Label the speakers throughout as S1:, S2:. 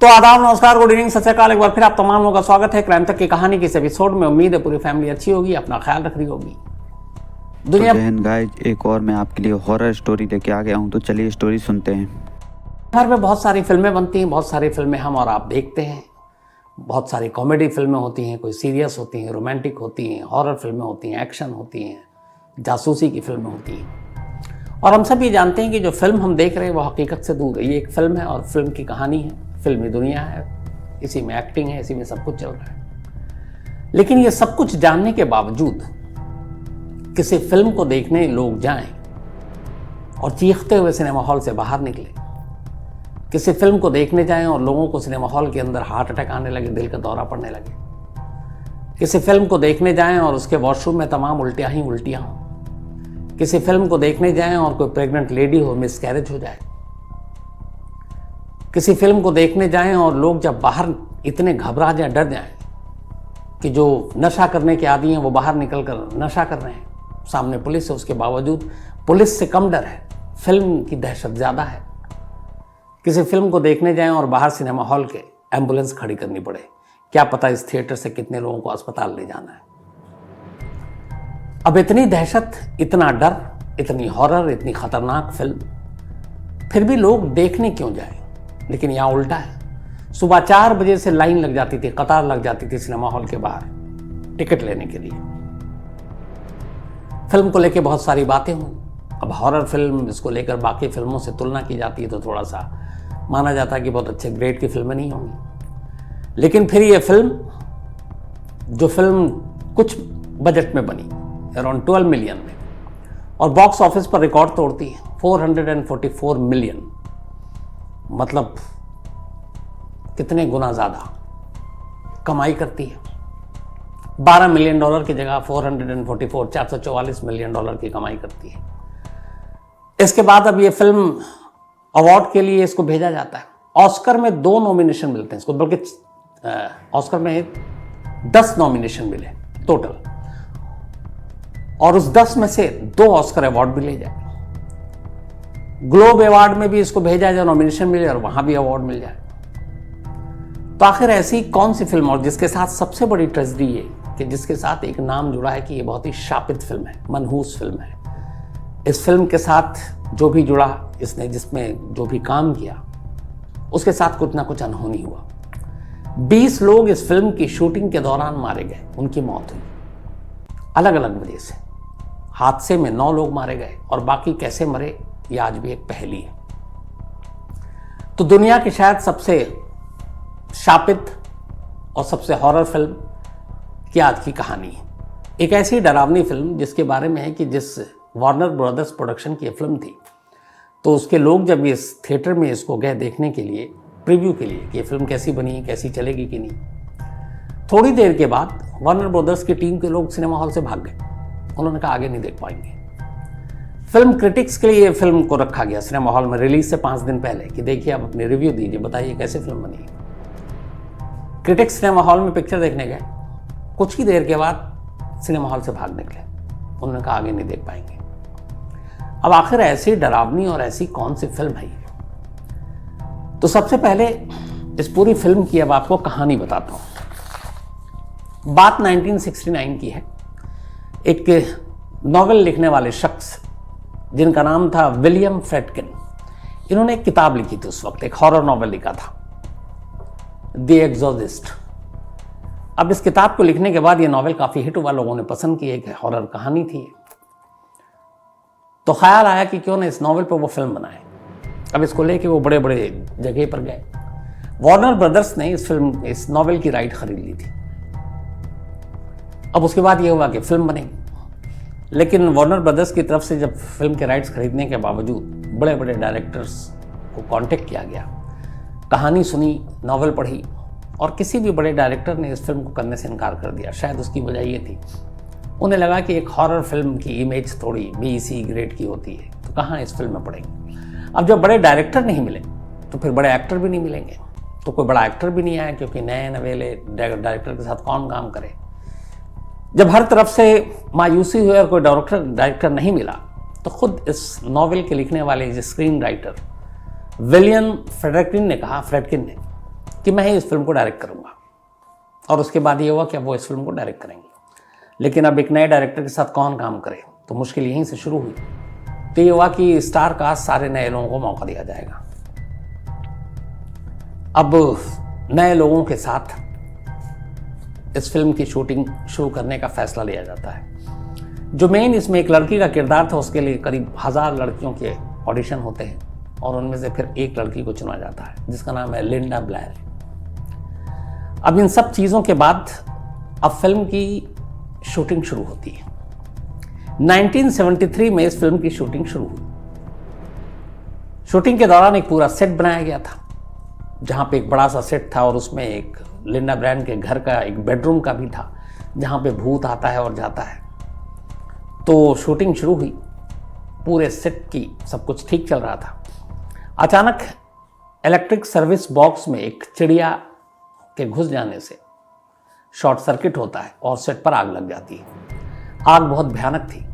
S1: तो आदाब, नमस्कार, गुड इवनिंग, सत श्री अकाल। एक बार फिर आप तमाम लोगों का स्वागत है क्राइम तक की कहानी के इस एपिसोड में। उम्मीद है पूरी फैमिली अच्छी होगी, अपना ख्याल रख रही होगी।
S2: दुनिया तो गाइस, एक और मैं आपके लिए हॉरर स्टोरी लेके आ गया हूँ, तो चलिए स्टोरी सुनते हैं।
S1: घर में बहुत सारी फिल्में बनती हैं, बहुत सारी फिल्में हम और आप देखते हैं। बहुत सारी कॉमेडी फिल्में होती हैं, कोई सीरियस होती हैं, रोमांटिक होती हैं, हॉरर फिल्में होती हैं, एक्शन होती हैं, जासूसी की फिल्में होती हैं। और हम सब ये जानते हैं कि जो फिल्म हम देख रहे हैं वो हकीकत से दूर है। ये एक फिल्म है और फिल्म की कहानी है, फिल्मी दुनिया है, इसी में एक्टिंग है, इसी में सब कुछ चल रहा है। लेकिन ये सब कुछ जानने के बावजूद किसी फिल्म को देखने लोग जाएं और चीखते हुए सिनेमा हॉल से बाहर निकले, किसी फिल्म को देखने जाएं और लोगों को सिनेमा हॉल के अंदर हार्ट अटैक आने लगे, दिल का दौरा पड़ने लगे, किसी फिल्म को देखने जाएं और उसके वॉशरूम में तमाम उल्टियां ही उल्टियां हों, किसी फिल्म को देखने जाएं और कोई प्रेग्नेंट लेडी हो, मिसकैरेज हो जाए, किसी फिल्म को देखने जाएं और लोग जब बाहर इतने घबरा जाएं, डर जाएं कि जो नशा करने के आदी हैं वो बाहर निकलकर नशा कर रहे हैं, सामने पुलिस है, उसके बावजूद पुलिस से कम डर है, फिल्म की दहशत ज़्यादा है। किसी फिल्म को देखने जाएं और बाहर सिनेमा हॉल के एम्बुलेंस खड़ी करनी पड़े, क्या पता इस थिएटर से कितने लोगों को अस्पताल ले जाना है। अब इतनी दहशत, इतना डर, इतनी हॉरर, इतनी खतरनाक फिल्म, फिर भी लोग देखने क्यों जाएं? लेकिन यहाँ उल्टा है। सुबह 4 बजे से लाइन लग जाती थी, कतार लग जाती थी सिनेमा हॉल के बाहर टिकट लेने के लिए। फिल्म को लेकर बहुत सारी बातें हुई। अब हॉरर फिल्म, इसको लेकर बाकी फिल्मों से तुलना की जाती है तो थोड़ा सा माना जाता है कि बहुत अच्छे ग्रेड की फिल्में नहीं होंगी। लेकिन फिर ये फिल्म, जो फिल्म कुछ बजट में बनी, अराउंड 12 मिलियन में, और बॉक्स ऑफिस पर रिकॉर्ड तोड़ती है 444 मिलियन, मतलब कितने गुना ज़्यादा कमाई करती है। $12 मिलियन की जगह 444 मिलियन डॉलर की कमाई करती है। इसके बाद अब ये फिल्म अवार्ड के लिए इसको भेजा जाता है। ऑस्कर में 2 नॉमिनेशन मिलते हैं इसको, बल्कि ऑस्कर में 10 नॉमिनेशन मिले टोटल, और उस 10 में से 2 ऑस्कर अवार्ड भी ले जाए। ग्लोब अवार्ड में भी इसको भेजा जाए, नॉमिनेशन मिले और वहां भी अवार्ड मिल जाए। तो आखिर ऐसी कौन सी फिल्म, और जिसके साथ सबसे बड़ी ट्रेजेडी ये कि जिसके साथ एक नाम जुड़ा है कि ये बहुत ही शापित फिल्म है, मनहूस फिल्म है। इस फिल्म के साथ जो भी जुड़ा, इसने जिसमें जो भी काम किया, उसके साथ कुछ ना कुछ अनहोनी हुआ। 20 लोग इस फिल्म की शूटिंग के दौरान मारे गए, उनकी मौत हुई अलग अलग वजह से। हादसे में 9 लोग मारे गए और बाकी कैसे मरे ये आज भी एक पहेली है। तो दुनिया की शायद सबसे शापित और सबसे हॉरर फिल्म की आज की कहानी है। एक ऐसी डरावनी फिल्म जिसके बारे में है कि जिस वार्नर ब्रदर्स प्रोडक्शन की फिल्म थी, तो उसके लोग जब इस थिएटर में इसको गए देखने के लिए, प्रीव्यू के लिए कि ये फिल्म कैसी बनी, कैसी चलेगी कि नहीं, थोड़ी देर के बाद वार्नर ब्रदर्स की टीम के लोग सिनेमा हॉल से भाग गए। उन्होंने कहा आगे नहीं देख पाएंगे। फिल्म क्रिटिक्स के लिए ये फिल्म को रखा गया सिनेमा हॉल में रिलीज से 5 दिन पहले कि देखिए आप अपनी रिव्यू दीजिए, बताइए कैसे फिल्म बनी है। क्रिटिक्स सिनेमा हॉल में पिक्चर देखने गए, कुछ ही देर के बाद सिनेमा हॉल से भाग निकले। उन्होंने कहा आगे नहीं देख पाएंगे। अब आखिर ऐसी डरावनी और ऐसी कौन सी फिल्म है ये? तो सबसे पहले इस पूरी फिल्म की अब आपको कहानी बताता हूं। बात 1969 की है। एक नॉवेल लिखने वाले शख्स जिनका नाम था विलियम फ्रेडकिन, इन्होंने एक किताब लिखी थी उस वक्त, एक हॉरर नॉवेल लिखा था, द एग्जॉर्सिस्ट। अब इस किताब को लिखने के बाद ये नॉवेल काफ़ी हिट हुआ, लोगों ने पसंद की, एक हॉरर कहानी थी। तो ख्याल आया कि क्यों ना इस नॉवेल पर वो फिल्म बनाए। अब इसको लेके वो बड़े बड़े जगह पर गए। वार्नर ब्रदर्स ने इस नॉवेल की राइट खरीद ली थी। अब उसके बाद ये हुआ कि फिल्म बनेगी, लेकिन वार्नर ब्रदर्स की तरफ से जब फिल्म के राइट्स खरीदने के बावजूद बड़े बड़े डायरेक्टर्स को कांटेक्ट किया गया, कहानी सुनी, नॉवेल पढ़ी, और किसी भी बड़े डायरेक्टर ने इस फिल्म को करने से इनकार कर दिया। शायद उसकी वजह ये थी, उन्हें लगा कि एक हॉरर फिल्म की इमेज थोड़ी BC ग्रेड की होती है, तो कहाँ इस फिल्म में पड़ेंगे। अब जब बड़े डायरेक्टर नहीं मिले तो फिर बड़े एक्टर भी नहीं मिलेंगे, तो कोई बड़ा एक्टर भी नहीं आया, क्योंकि नए नवेले डायरेक्टर के साथ कौन काम करे। जब हर तरफ से मायूसी हुई और कोई डायरेक्टर नहीं मिला, तो खुद इस नॉवेल के लिखने वाले स्क्रीन राइटर विलियम फ्रेडकिन ने कहा कि मैं ही इस फिल्म को डायरेक्ट करूँगा। और उसके बाद ये हुआ कि अब वो इस फिल्म को डायरेक्ट करेंगे। लेकिन अब एक नए डायरेक्टर के साथ कौन काम करे, तो मुश्किल यहीं से शुरू हुई। तो ये हुआ कि स्टार कास्ट सारे नए लोगों को मौका दिया जाएगा। अब नए लोगों के साथ इस फिल्म की शूटिंग शुरू करने का फैसला लिया जाता है। जो मेन इसमें एक लड़की का किरदार था, उसके लिए करीब 1000 लड़कियों के ऑडिशन होते हैं और उनमें से फिर एक लड़की को चुना जाता है जिसका नाम है लिंडा ब्लेयर। अब इन सब चीज़ों के बाद अब फिल्म की शूटिंग शुरू होती है। 1973 में इस फिल्म की शूटिंग शुरू हुई। शूटिंग के दौरान एक पूरा सेट बनाया गया था, जहाँ पे एक बड़ा सा सेट था और उसमें एक लिंडा ब्लेयर के घर का एक बेडरूम का भी था, जहाँ पे भूत आता है और जाता है। तो शूटिंग शुरू हुई, पूरे सेट की सब कुछ ठीक चल रहा था। अचानक इलेक्ट्रिक सर्विस बॉक्स में एक चिड़िया के घुस जाने से शॉर्ट सर्किट होता है और सेट पर आग लग जाती है। आग बहुत भयानक थी,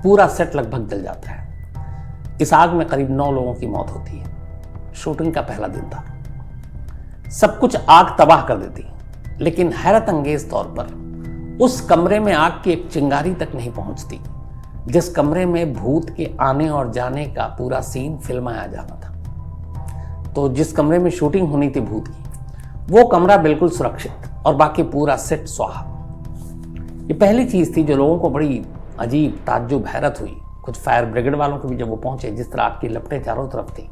S1: पूरा सेट लगभग जल जाता है। इस आग में करीब 9 लोगों की मौत होती है। शूटिंग का पहला दिन था, सब कुछ आग तबाह कर देती, लेकिन हैरत अंगेज तौर पर उस कमरे में आग की एक चिंगारी तक नहीं पहुंचती जिस कमरे में भूत के आने और जाने का पूरा सीन फिल्माया जाना था। तो जिस कमरे में शूटिंग होनी थी भूत की, वो कमरा बिल्कुल सुरक्षित और बाकी पूरा सेट स्वाहा। ये पहली चीज थी जो लोगों को बड़ी अजीब, ताज्जुब, हैरत हुई। कुछ फायर ब्रिगेड वालों को भी जब वो पहुंचे, जिस तरह आग की लपटें चारों तरफ थी,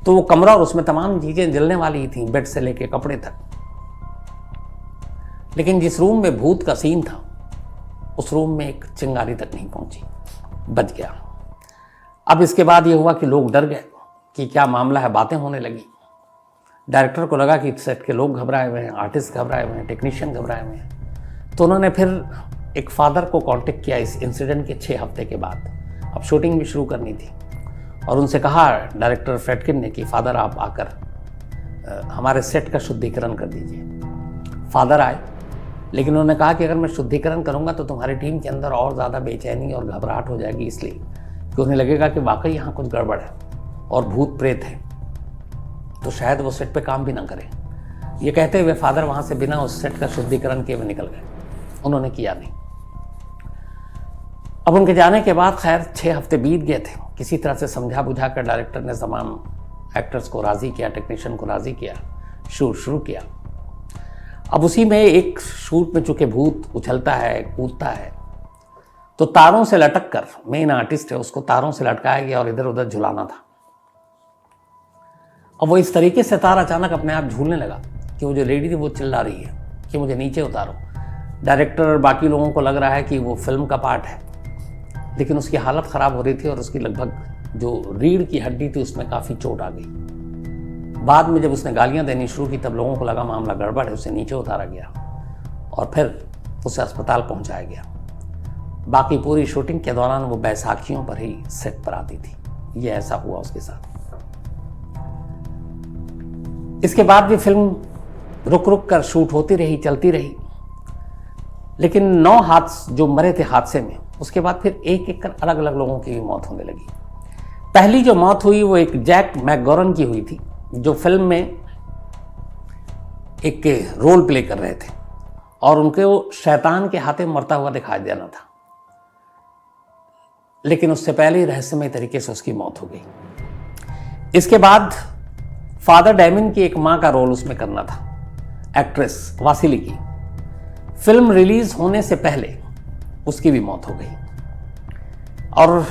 S1: तो वो कमरा और उसमें तमाम चीजें जलने वाली ही थी, बेड से लेके कपड़े तक। लेकिन जिस रूम में भूत का सीन था, उस रूम में एक चिंगारी तक नहीं पहुंची, बच गया। अब इसके बाद ये हुआ कि लोग डर गए कि क्या मामला है, बातें होने लगी। डायरेक्टर को लगा कि सेट के लोग घबराए हुए हैं, आर्टिस्ट घबराए हुए हैं, टेक्नीशियन घबराए हुए हैं। तो उन्होंने फिर एक फादर को कांटेक्ट किया इस इंसिडेंट के 6 हफ्ते के बाद। अब शूटिंग भी शुरू करनी थी और उनसे कहा डायरेक्टर फ्रेडकिन ने कि फादर आप आकर हमारे सेट का शुद्धिकरण कर दीजिए। फादर आए, लेकिन उन्होंने कहा कि अगर मैं शुद्धिकरण करूंगा तो तुम्हारी टीम के अंदर और ज़्यादा बेचैनी और घबराहट हो जाएगी, इसलिए कि उन्हें लगेगा कि वाकई यहाँ कुछ गड़बड़ है और भूत प्रेत है, तो शायद वो सेट पे काम भी ना करें। ये कहते हुए फादर वहाँ से बिना उस सेट का शुद्धिकरण किए हुए निकल गए। उन्होंने किया नहीं। अब उनके जाने के बाद खैर 6 हफ्ते बीत गए थे। किसी तरह से समझा बुझा कर डायरेक्टर ने तमाम एक्टर्स को राज़ी किया, टेक्नीशियन को राज़ी किया, शूट शुरू किया। अब उसी में एक शूट में चूंकि भूत उछलता है, कूदता है, तो तारों से लटक कर, मेन आर्टिस्ट है उसको तारों से लटकाया गया और इधर उधर झुलाना था। अब वो इस तरीके से तार अचानक अपने आप झूलने लगा कि वो जो लेडी थी वो चिल्ला रही है कि मुझे नीचे उतारो। डायरेक्टर और बाकी लोगों को लग रहा है कि वो फिल्म का पार्ट है, लेकिन उसकी हालत ख़राब हो रही थी और उसकी लगभग जो रीढ़ की हड्डी थी उसमें काफ़ी चोट आ गई। बाद में जब उसने गालियां देनी शुरू की तब लोगों को लगा मामला गड़बड़ है, उसे नीचे उतारा गया और फिर उसे अस्पताल पहुंचाया गया। बाकी पूरी शूटिंग के दौरान वो बैसाखियों पर ही सेट पर आती थी। ये ऐसा हुआ उसके साथ। इसके बाद भी फिल्म रुक रुक कर शूट होती रही, चलती रही, लेकिन 9 हादसे जो मरे थे हादसे में, उसके बाद फिर एक एक कर अलग अलग लोगों की भी मौत होने लगी। पहली जो मौत हुई वो एक जैक मैकगोरन की हुई थी, जो फिल्म में एक रोल प्ले कर रहे थे और उनके वो शैतान के हाथे मरता हुआ दिखाई देना था, लेकिन उससे पहले ही रहस्यमय तरीके से उसकी मौत हो गई। इसके बाद फादर डैमिन की एक मां का रोल उसमें करना था, एक्ट्रेस वासिली की। फिल्म रिलीज होने से पहले उसकी भी मौत हो गई और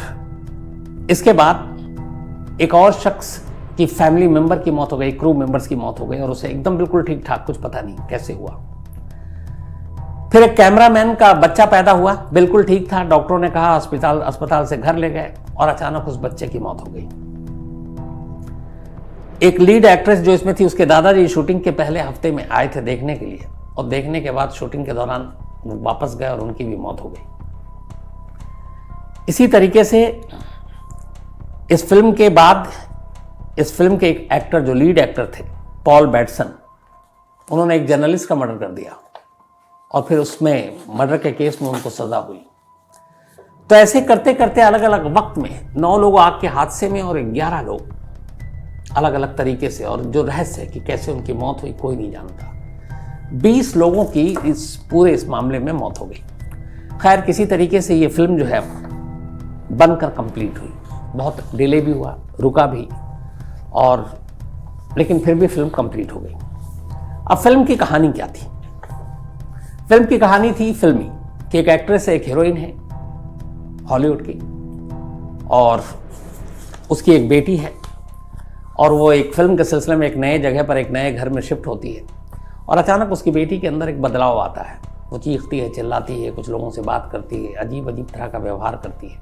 S1: इसके बाद एक और शख्स की फैमिली मेंबर की मौत हो गई, क्रू मेंबर्स की मौत हो गई और उसे एकदम बिल्कुल ठीक ठाक, कुछ पता नहीं कैसे हुआ। फिर एक कैमरामैन का बच्चा पैदा हुआ, बिल्कुल ठीक था, डॉक्टरों ने कहा अस्पताल से घर ले गए और अचानक उस बच्चे की मौत हो गई। एक लीड एक्ट्रेस जो इसमें थी, उसके दादाजी शूटिंग के पहले हफ्ते में आए थे देखने के लिए और देखने के बाद शूटिंग के दौरान वो वापस गए और उनकी भी मौत हो गई। इसी तरीके से इस फिल्म के बाद इस फिल्म के एक एक्टर जो लीड एक्टर थे, पॉल बैटसन, उन्होंने एक जर्नलिस्ट का मर्डर कर दिया और फिर उसमें मर्डर के केस में उनको सजा हुई। तो ऐसे करते करते अलग अलग वक्त में 9 लोग आग के हादसे में और 11 लोग अलग अलग तरीके से, और जो रहस्य है कि कैसे उनकी मौत हुई कोई नहीं जानता। 20 लोगों की इस मामले में मौत हो गई। खैर किसी तरीके से ये फिल्म जो है बनकर कंप्लीट हुई। बहुत डिले भी हुआ, रुका भी, और लेकिन फिर भी फिल्म कंप्लीट हो गई। अब फिल्म की कहानी क्या थी? फिल्म की कहानी थी फिल्मी कि एक एक्ट्रेस है, एक हीरोइन है हॉलीवुड की, और उसकी एक बेटी है, और वो एक फिल्म के सिलसिले में एक नए जगह पर एक नए घर में शिफ्ट होती है, और अचानक उसकी बेटी के अंदर एक बदलाव आता है। वो चीखती है, चिल्लाती है, कुछ लोगों से बात करती है, अजीब अजीब तरह का व्यवहार करती है।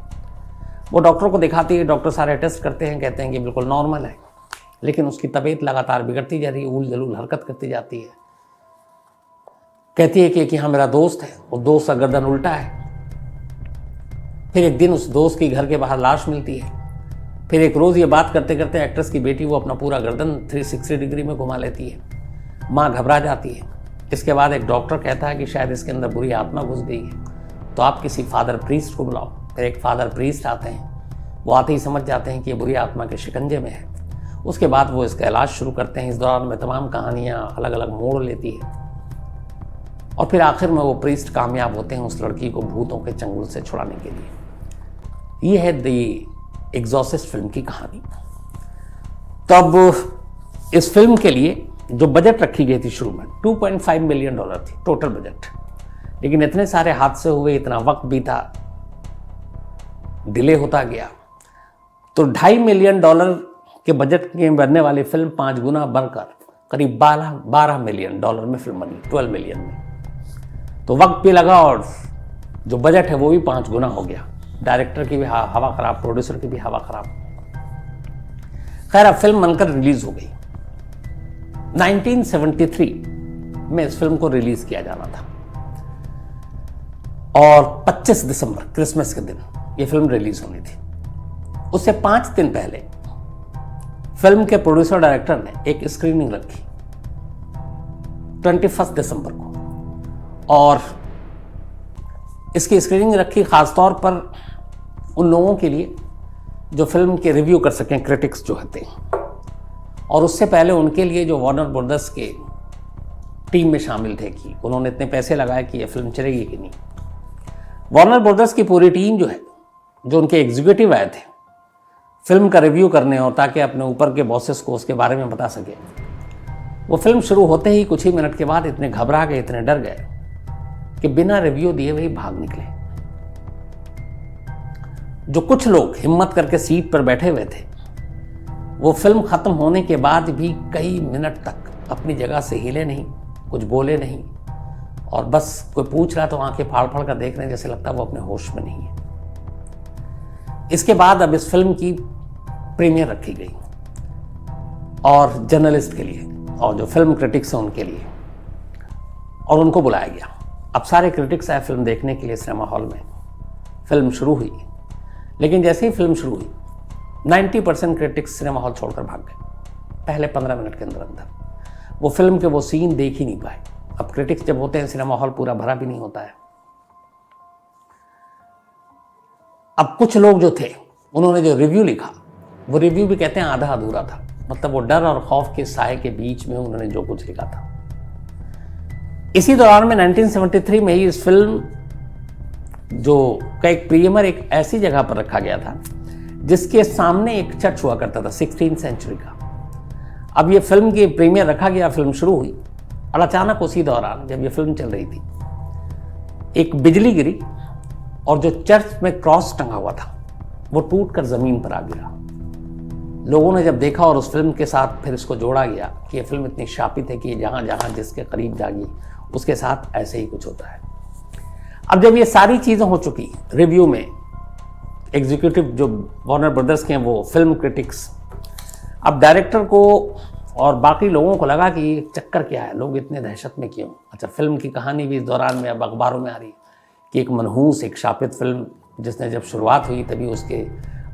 S1: वो डॉक्टर को दिखाती है, डॉक्टर सारे टेस्ट करते हैं, कहते हैं कि बिल्कुल नॉर्मल है, लेकिन उसकी तबीयत लगातार बिगड़ती जा रही है, उल जलूल हरकत करती जाती है। कहती है कि हाँ मेरा दोस्त है, वो दोस्त का गर्दन उल्टा है। फिर एक दिन उस दोस्त की घर के बाहर लाश मिलती है। फिर एक रोज़ ये बात करते करते एक्ट्रेस की बेटी वो अपना पूरा गर्दन 360 डिग्री में घुमा लेती है। माँ घबरा जाती है। इसके बाद एक डॉक्टर कहता है कि शायद इसके अंदर बुरी आत्मा घुस गई है, तो आप किसी फादर प्रीस्ट को बुलाओ। फिर एक फादर प्रीस्ट आते हैं। वो आते ही समझ जाते हैं कि ये बुरी आत्मा के शिकंजे में है। उसके बाद वो इसका इलाज शुरू करते हैं। इस दौरान में तमाम कहानियाँ अलग अलग मोड़ लेती है, और फिर आखिर में वो प्रीस्ट कामयाब होते हैं उस लड़की को भूतों के चंगुल से छुड़ाने के लिए। ये है द एग्जॉर्सिस्ट फिल्म की कहानी। तब इस फिल्म के लिए जो बजट रखी गई थी शुरू में 2.5 मिलियन डॉलर थी टोटल बजट, लेकिन इतने सारे हादसे हुए, इतना वक्त बीता, डिले होता गया, तो 2.5 मिलियन डॉलर के बजट के बनने वाली फिल्म 5 गुना बढ़कर करीब 12 मिलियन डॉलर में फिल्म बनी, 12 मिलियन में। तो वक्त भी लगा और जो बजट है वो भी 5 गुना हो गया। डायरेक्टर की भी हवा खराब, प्रोड्यूसर की भी हवा खराब। खैर अब फिल्म बनकर रिलीज हो गई। 1973 में इस फिल्म को रिलीज किया जाना था, और 25 दिसंबर क्रिसमस के दिन यह फिल्म रिलीज होनी थी। उससे 5 दिन पहले फिल्म के प्रोड्यूसर डायरेक्टर ने एक स्क्रीनिंग रखी 21 दिसंबर को, और इसकी स्क्रीनिंग रखी खासतौर पर उन लोगों के लिए जो फिल्म के रिव्यू कर सकें, क्रिटिक्स जो होते हैं, और उससे पहले उनके लिए जो वार्नर ब्रदर्स के टीम में शामिल थे कि उन्होंने इतने पैसे लगाए कि यह फिल्म चलेगी कि नहीं। वार्नर ब्रदर्स की पूरी टीम जो है, जो उनके एग्जीक्यूटिव आए थे फिल्म का रिव्यू करने, और ताकि अपने ऊपर के बॉसेस को उसके बारे में बता सके, वो फिल्म शुरू होते ही कुछ ही मिनट के बाद इतने घबरा गए, इतने डर गए कि बिना रिव्यू दिए वही भाग निकले। जो कुछ लोग हिम्मत करके सीट पर बैठे हुए थे, वो फिल्म खत्म होने के बाद भी कई मिनट तक अपनी जगह से हिले नहीं, कुछ बोले नहीं, और बस कोई पूछ रहा तो आंखें फाड़ फाड़ कर देख रहे हैं, जैसे लगता है वो अपने होश में नहीं है। इसके बाद अब इस फिल्म की प्रीमियर रखी गई, और जर्नलिस्ट के लिए और जो फिल्म क्रिटिक्स हैं उनके लिए, और उनको बुलाया गया। अब सारे क्रिटिक्स आए फिल्म देखने के लिए सिनेमा हॉल में। फिल्म शुरू हुई, लेकिन जैसे ही फिल्म शुरू हुई 90% क्रिटिक्स सिनेमा हॉल छोड़कर भाग गए पहले 15 मिनट के अंदर अंदर। वो फिल्म के वो सीन देख ही नहीं पाए। अब क्रिटिक्स जब होते हैं, सिनेमा हॉल पूरा भरा भी नहीं होता है। अब कुछ लोग जो थे, उन्होंने जो रिव्यू लिखा, वो रिव्यू भी कहते हैं आधा अधूरा था। मतलब वो डर और खौफ के साए के बीच में उन्होंने जो कुछ लिखा था। इसी दौरान में 1973 में ही इस फिल्म जो का एक प्रीमियर एक ऐसी जगह पर रखा गया था जिसके सामने एक चर्च हुआ करता था 16th सेंचुरी का। अब ये फिल्म की प्रीमियर रखा गया, फिल्म शुरू हुई, और अचानक उसी दौरान जब ये फिल्म चल रही थी, एक बिजली गिरी, और जो चर्च में क्रॉस टंगा हुआ था वो टूटकर जमीन पर आ गिरा। लोगों ने जब देखा और उस फिल्म के साथ फिर इसको जोड़ा गया कि ये फिल्म इतनी शापित है कि जहां जहां जिसके करीब जागी उसके साथ ऐसे ही कुछ होता है। अब जब ये सारी चीजें हो चुकी, रिव्यू में एग्जीक्यूटिव जो वार्नर ब्रदर्स के हैं वो फिल्म क्रिटिक्स, अब डायरेक्टर को और बाकी लोगों को लगा कि ये चक्कर क्या है, लोग इतने दहशत में क्यों। अच्छा, फिल्म की कहानी भी इस दौरान में अब अखबारों में आ रही कि एक मनहूस, एक शापित फिल्म जिसने जब शुरुआत हुई तभी उसके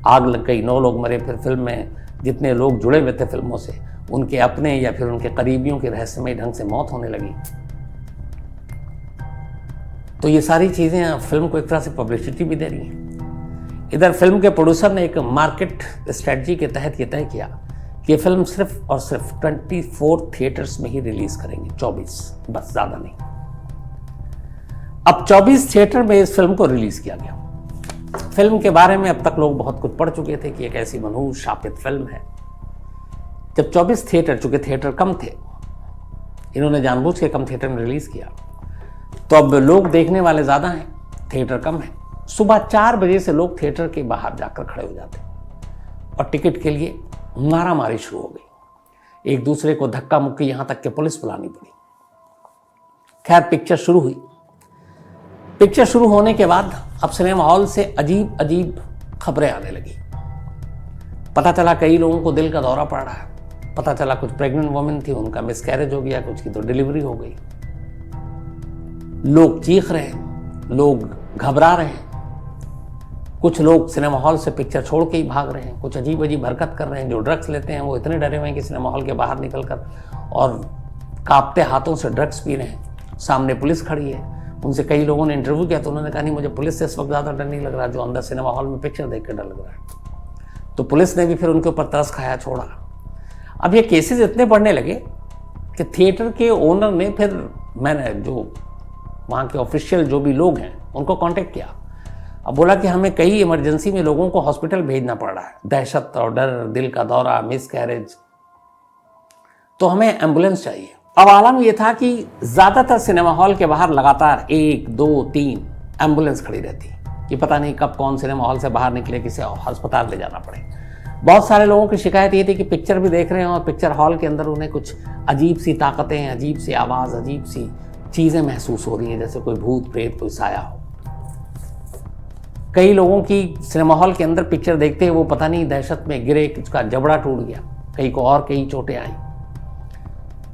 S1: आग लग गई, 9 लोग मरे। फिर फिल्म में जितने लोग जुड़े हुए थे फिल्मों से, उनके अपने या फिर उनके करीबियों की रहस्यमय ढंग से मौत होने लगी। तो ये सारी चीज़ें फिल्म को एक तरह से पब्लिसिटी भी दे रही हैं। इधर फिल्म के प्रोड्यूसर ने एक मार्केट स्ट्रेटजी के तहत ये तय किया कि ये फिल्म सिर्फ और सिर्फ 24 थिएटर्स में ही रिलीज करेंगे, 24, बस ज़्यादा नहीं। अब 24 थिएटर में इस फिल्म को रिलीज किया गया। फिल्म के बारे में अब तक लोग बहुत कुछ पढ़ चुके थे कि एक ऐसी मनहूस शापित फिल्म है। जब 24 थिएटर, चूंकि थिएटर कम थे, इन्होंने जानबूझ के कम थिएटर में रिलीज किया, तो अब लोग देखने वाले ज़्यादा हैं, थिएटर कम है। सुबह 4 बजे से लोग थिएटर के बाहर जाकर खड़े हो जाते और टिकट के लिए मारामारी शुरू हो गई। एक दूसरे को धक्का मुक्की, यहां तक कि पुलिस बुलानी पड़ी। खैर, पिक्चर शुरू हुई। पिक्चर शुरू होने के बाद अब सिनेमा हॉल से अजीब अजीब खबरें आने लगी। पता चला कई लोगों को दिल का दौरा पड़ रहा है। पता चला कुछ प्रेग्नेंट वुमेन थी, उनका मिसकैरेज हो गया, कुछ की तो डिलीवरी हो गई। लोग चीख रहे हैं, लोग घबरा रहे हैं, कुछ लोग सिनेमा हॉल से पिक्चर छोड़ के ही भाग रहे हैं, कुछ अजीब अजीब हरकत कर रहे हैं। जो ड्रग्स लेते हैं वो इतने डरे हुए हैं कि सिनेमा हॉल के बाहर निकलकर और कांपते हाथों से ड्रग्स पी रहे हैं। सामने पुलिस खड़ी है। उनसे कई लोगों ने इंटरव्यू किया तो उन्होंने कहा नहीं, मुझे पुलिस से इस वक्त ज़्यादा डर नहीं लग रहा, जो अंदर सिनेमा हॉल में पिक्चर देख कर डर लग रहा है। तो पुलिस ने भी फिर उनके ऊपर तरस खाया, छोड़ा। अब ये केसेस इतने बढ़ने लगे कि थिएटर के ओनर ने फिर, मैंने जो वहाँ के ऑफिशियल जो भी लोग हैं उनको कांटेक्ट किया। अब बोला कि हमें कई इमरजेंसी में लोगों को हॉस्पिटल भेजना पड़ रहा है, दहशत और डर, दिल का दौरा, मिसकैरेज, तो हमें एम्बुलेंस चाहिए। अब आलम यह था कि ज़्यादातर सिनेमा हॉल के बाहर लगातार 1, 2, 3 एम्बुलेंस खड़ी रहती कि पता नहीं कब कौन सिनेमा हॉल से बाहर निकले, किसे अस्पताल ले जाना पड़े। बहुत सारे लोगों की शिकायत ये थी कि पिक्चर भी देख रहे हैं और पिक्चर हॉल के अंदर उन्हें कुछ अजीब सी ताकतें, अजीब सी आवाज़, अजीब सी चीज़ें महसूस हो रही हैं, जैसे कोई भूत प्रेत, कोई साया हो। कई लोगों की सिनेमा हॉल के अंदर पिक्चर देखते हैं वो पता नहीं दहशत में गिरे, उसका जबड़ा टूट गया, कई को और कई चोटें आई।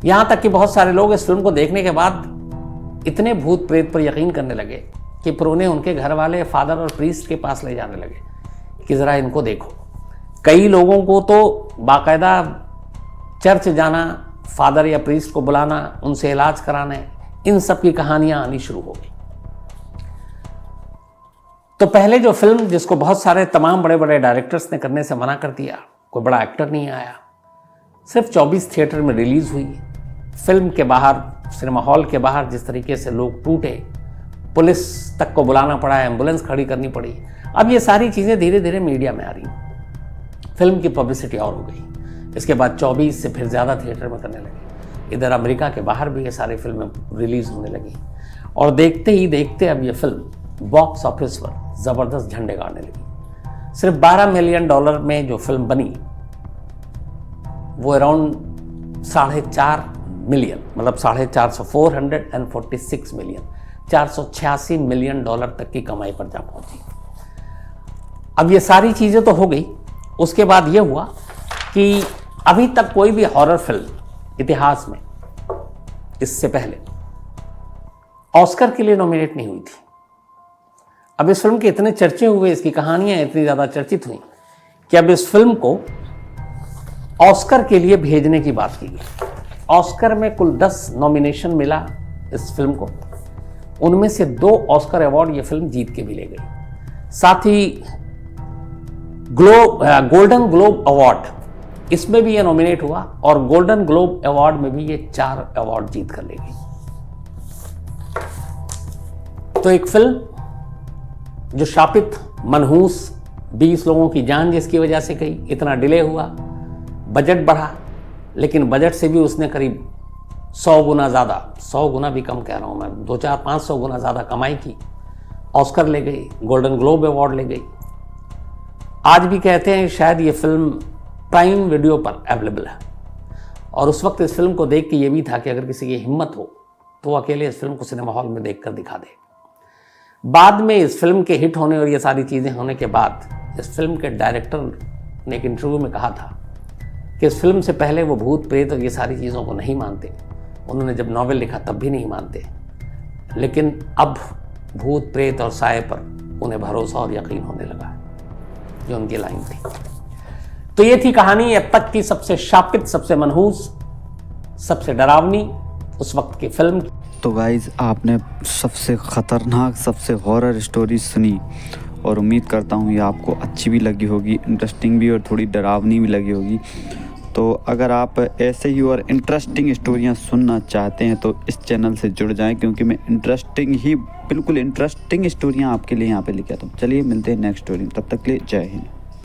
S1: यहाँ तक कि बहुत सारे लोग इस फिल्म को देखने के बाद इतने भूत प्रेत पर यकीन करने लगे कि फिर उन्हें उनके घर वाले फादर और प्रीस्ट के पास ले जाने लगे कि ज़रा इनको देखो। कई लोगों को तो बाकायदा चर्च जाना, फादर या प्रीस्ट को बुलाना, उनसे इलाज कराने, इन सब की कहानियाँ आनी शुरू हो गई। तो पहले जो फिल्म, जिसको बहुत सारे तमाम बड़े बड़े डायरेक्टर्स ने करने से मना कर दिया, कोई बड़ा एक्टर नहीं आया, सिर्फ 24 थिएटर में रिलीज हुई। फिल्म के बाहर, सिनेमा हॉल के बाहर जिस तरीके से लोग टूटे, पुलिस तक को बुलाना पड़ा, एम्बुलेंस खड़ी करनी पड़ी। अब ये सारी चीज़ें धीरे धीरे मीडिया में आ रही, फिल्म की पब्लिसिटी और हो गई। इसके बाद 24 से फिर ज़्यादा थिएटर में करने लगे। इधर अमेरिका के बाहर भी ये सारी फिल्में रिलीज होने लगी और देखते ही देखते अब ये फिल्म बॉक्स ऑफिस पर ज़बरदस्त झंडे गाड़ने लगी। सिर्फ $12 मिलियन में जो फिल्म बनी वो अराउंड 4.5 मिलियन, मतलब 446 मिलियन, $486 मिलियन तक की कमाई पर जा पहुंची। अब ये सारी चीज़ें तो हो गई। उसके बाद ये हुआ कि अभी तक कोई भी हॉरर फिल्म इतिहास में इससे पहले ऑस्कर के लिए नॉमिनेट नहीं हुई थी। अब इस फिल्म के इतने चर्चे हुए, इसकी कहानियां इतनी ज़्यादा चर्चित हुई कि अब इस फिल्म को ऑस्कर के लिए भेजने की बात की गई। ऑस्कर में कुल 10 नॉमिनेशन मिला इस फिल्म को, उनमें से 2 ऑस्कर अवार्ड ये फिल्म जीत के भी ले गई। साथ ही गोल्डन ग्लोब अवार्ड, इसमें भी ये नॉमिनेट हुआ और गोल्डन ग्लोब अवार्ड में भी ये 4 अवार्ड जीत कर ले गई। तो एक फिल्म जो शापित, मनहूस, 20 लोगों की जान जिसकी वजह से गई, इतना डिले हुआ, बजट बढ़ा, लेकिन बजट से भी उसने करीब 100 गुना ज़्यादा, 100 गुना भी कम कह रहा हूँ मैं, 200-500 गुना ज़्यादा कमाई की, ऑस्कर ले गई, गोल्डन ग्लोब अवार्ड ले गई। आज भी कहते हैं शायद ये फिल्म प्राइम वीडियो पर अवेलेबल है और उस वक्त इस फिल्म को देख के ये भी था कि अगर किसी की हिम्मत हो तो वो अकेले इस फिल्म को सिनेमा हॉल में देख कर दिखा दे। बाद में इस फिल्म के हिट होने और ये सारी चीज़ें होने के बाद इस फिल्म के डायरेक्टर ने एक इंटरव्यू में कहा था कि इस फिल्म से पहले वो भूत प्रेत और ये सारी चीज़ों को नहीं मानते। उन्होंने जब नॉवेल लिखा तब भी नहीं मानते, लेकिन अब भूत प्रेत और साए पर उन्हें भरोसा और यकीन होने लगा है। जो उनकी लाइन थी। तो ये थी कहानी अब तक की सबसे शापित, सबसे मनहूस, सबसे डरावनी उस वक्त की फिल्म।
S2: तो गाइज, आपने सबसे ख़तरनाक, सबसे हॉरर स्टोरी सुनी और उम्मीद करता हूँ ये आपको अच्छी भी लगी होगी, इंटरेस्टिंग भी और थोड़ी डरावनी भी लगी होगी। तो अगर आप ऐसे ही और इंटरेस्टिंग स्टोरियाँ सुनना चाहते हैं तो इस चैनल से जुड़ जाएं, क्योंकि मैं बिल्कुल इंटरेस्टिंग स्टोरियाँ आपके लिए यहाँ पे लेके आता हूँ। चलिए मिलते हैं नेक्स्ट स्टोरी में, तब तक के लिए जय हिंद।